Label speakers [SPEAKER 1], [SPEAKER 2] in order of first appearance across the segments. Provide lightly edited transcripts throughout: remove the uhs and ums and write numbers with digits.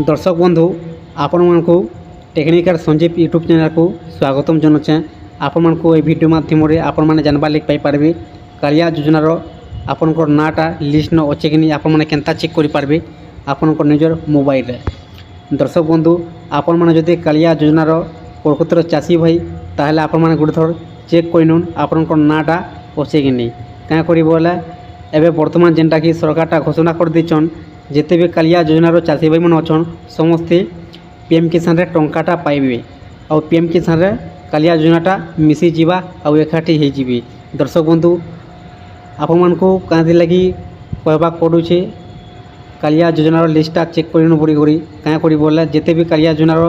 [SPEAKER 1] दर्शक बंधु आपण मानकु टेक्निकल संजीव यूट्यूब चैनल को स्वागतम जनाचे। आपण मानकु ए वीडियो माध्यम रे आपण माने जानबार लेक पाई पारबे कालिया योजनार आपनकर नाटा लिस्ट न अच्छे कि नहीं आपण माने केनता चेक करि पारबे आपनकर निजर मोबाइल रे। दर्शक बंधु आपण माने जदि कालिया योजनार प्रकृतर चाषी भाई ताहले आपण माने गुड थर चेक करिनुन आपनकर नाटा अच्छे कि नहीं क्या करि बोले एबे वर्तमान जेनटा कि सरकारटा घोषणा कर दिचन जिते भी कालिया योजनार चाषी भाई मन अच्छन समस्ते पीएम किसान रे टंकाटा पाइबे और पीएम किसान रे कालिया योजनाटा मिसी जीवा और एकाठी हो जीवे। दर्शक बंधु आपण मानकु कांदी लगी कहबाक पड़ुछे कालिया योजनार लिस्टटा चेक करिनु पड़ी करी क्या करी बोले जिते भी कालिया योजनार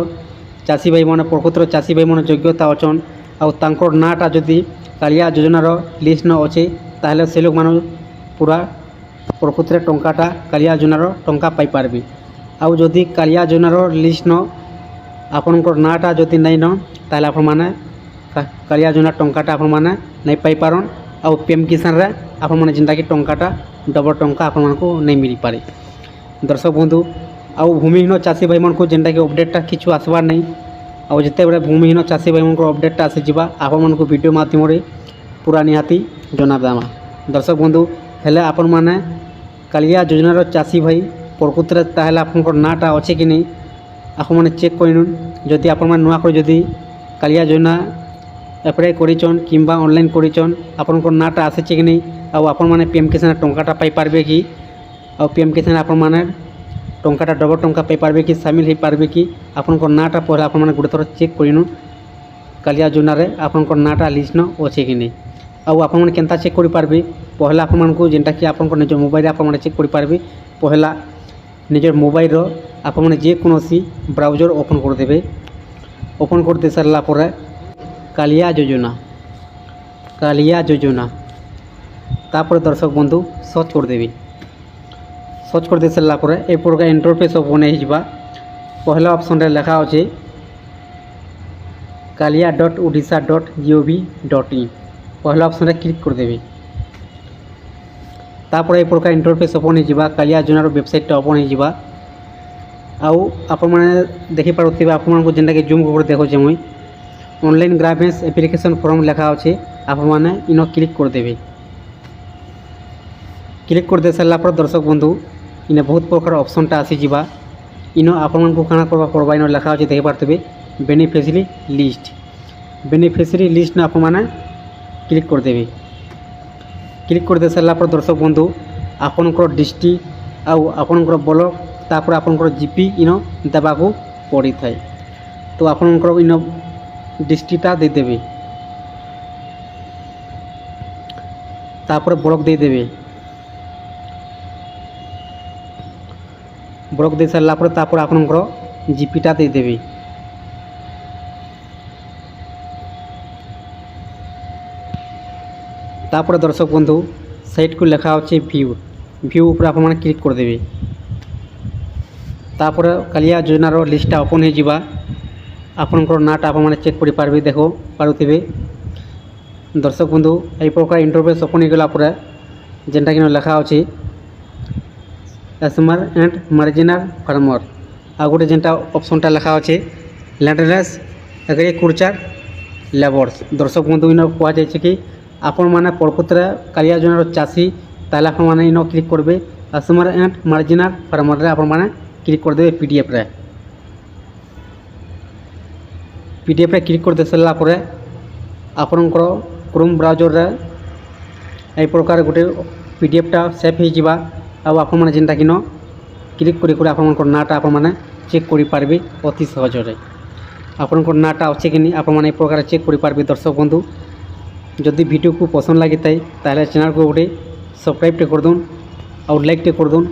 [SPEAKER 1] चाषी भाई मन प्रकृतर चाषी भाई मन योग्यता अच्छन और तांकर नाटा जदि कालिया योजनार लिस्ट न अच्छे ताहले से लोक मान पूरा प्रकृत टंकाटा कालिया योजनार टंका पाई पारबे। आउ जदि कालिया योजनार लिस्ट न आपनकर नाटा जदि नहीं न ताहले आपण माने कालिया योजना टंकाटा आपण माने नहीं पाई पारन और पीएम किसान रे आपण माने जिंदा कि टंकाटा डबल टंका आपण मानको नहीं मिल पारे। दर्शक बंधु आउ भूमिहीन चाषी भाई मन को जिंदा कि अपडेटटा किछु आसबार नहीं और जिते बड़े भूमिहीन चाषी भाई मन को अपडेटटा आसी जिबा आपण मानको वीडियो माध्यम रे पूरा निहाती जनाबा। दर्शक बंधु हेले आपण माने कालिया योजनार चाषी भाई प्रकृत ताहले आपनकर नाटा अच्छे कि नहीं आपण माने चेक करिनुन। जदि आपण माने नुआ कर जदि कालिया योजना एप्लाई करिचन किंबा ऑनलाइन करिचन आपनकर नाटा आसेचे कि नहीं और आपण माने पीएम किसान टंकाटा पाई पारबे कि और पीएम किसान आपण माने टंकाटा डबल टंका पाई पारबे कि शामिल हो पारबे कि आपनकर नाटा पहले आपण माने गुटे थर चेक करिनुन कालिया योजना रे आपनकर नाटा लिस्ट न अच्छे कि नहीं और आपण माने केनता चेक करि पारबे पहला आपण मानकु जेनटा कि आपनकर निज मोबाइल आपण माने चेक करि पारबे। पहला निजर मोबाइल रो आपण माने जे कोनोसी ब्राउजर ओपन कर देबे। ओपन कर दे सारला परे कालिया योजना तापर दर्शक बंधु सर्च कर देबे। सर्च कर दे सारला परे ए प्रकार इंटरफेस ओपन हो जिबा। पहला ऑप्शन रे लिखा अछि kalia.odisha.gov.in पहला ऑप्शन रे क्लिक कर देबे। तापर ए प्रकार इंटरफेस ओपन हो जिबा कालिया योजनार वेबसाइट ओपन हो जिबा। आउ आपण माने देखि पारुथिबे आपण मानकु जेंटा के जूम कर देखो जे मुई ऑनलाइन ग्राफेंस एप्लिकेशन फॉर्म लिखा अछि आपण माने इनो क्लिक कर देबे। क्लिक कर दे सारला पर दर्शक बंधु इने बहुत प्रकार ऑप्शनटा आसी जिबा। इनो आपण मानकु काना करबा पड़बा इनो लिखा अछि देखि पारुथिबे बेनिफिशियरी लिस्ट न आपण माने क्लिक कर देबे। क्लिक कर दे सारला पर दर्शक बंधु आपनकर डिस्ट्रिक्ट आउ आपनकर ब्लॉक तापर आपनकर जीपी इनो देबाकू पड़ी थाए तो आपनकर इनो डिस्ट्रिक्टटा दे देबे। तापर ब्लॉक दे देबे। ब्लॉक दे सारला पर तापर आपनकर जीपीटा दे देबे। तापर दर्शक बंधु साइट को लिखा अच्छे व्यू ऊपर आप क्लिक कर देबे। तापर कालिया योजनार लिस्टा ओपन हो जिबा। आपनकर नाटा आप माने चेक करि पारबे देखो पारुथिबे। दर्शक बंधु ए प्रकार इंटरफेस ओपन हो गला पर जेंटा कि लिखा अच्छे स्मॉल एंड मार्जिनल फार्मर आ गोटे जेंटा ऑप्शनटा लिखा अच्छे लैंडलेस एग्रीकल्चर लेबर्स। दर्शक बंधु इन कह जाए कि आपण माने प्रकृत कालिया योजनार चाषी ताले आपण माने इनो क्लिक करबे। स्मॉल एंड मार्जिनल फार्मर रे आपण माने क्लिक कर देबे। पीडीएफ रे क्लिक कर दे सारला परे आपनकर क्रोम ब्राउजर रे ए प्रकार गोटे पीडीएफटा सेव हो जिबा। आ आपण माने जेंटा कि न क्लिक करी आपनकर नाटा आपण माने चेक करि पारबे अति सहज रे। आपनकर नाटा अच्छे कि नहीं आपण माने ए प्रकार चेक करि पारबे। दर्शक बंधु जदि वीडियो को पसंद लगी थाए ताहले चैनल को गोटे सब्सक्राइब कर दून और लाइक कर दून।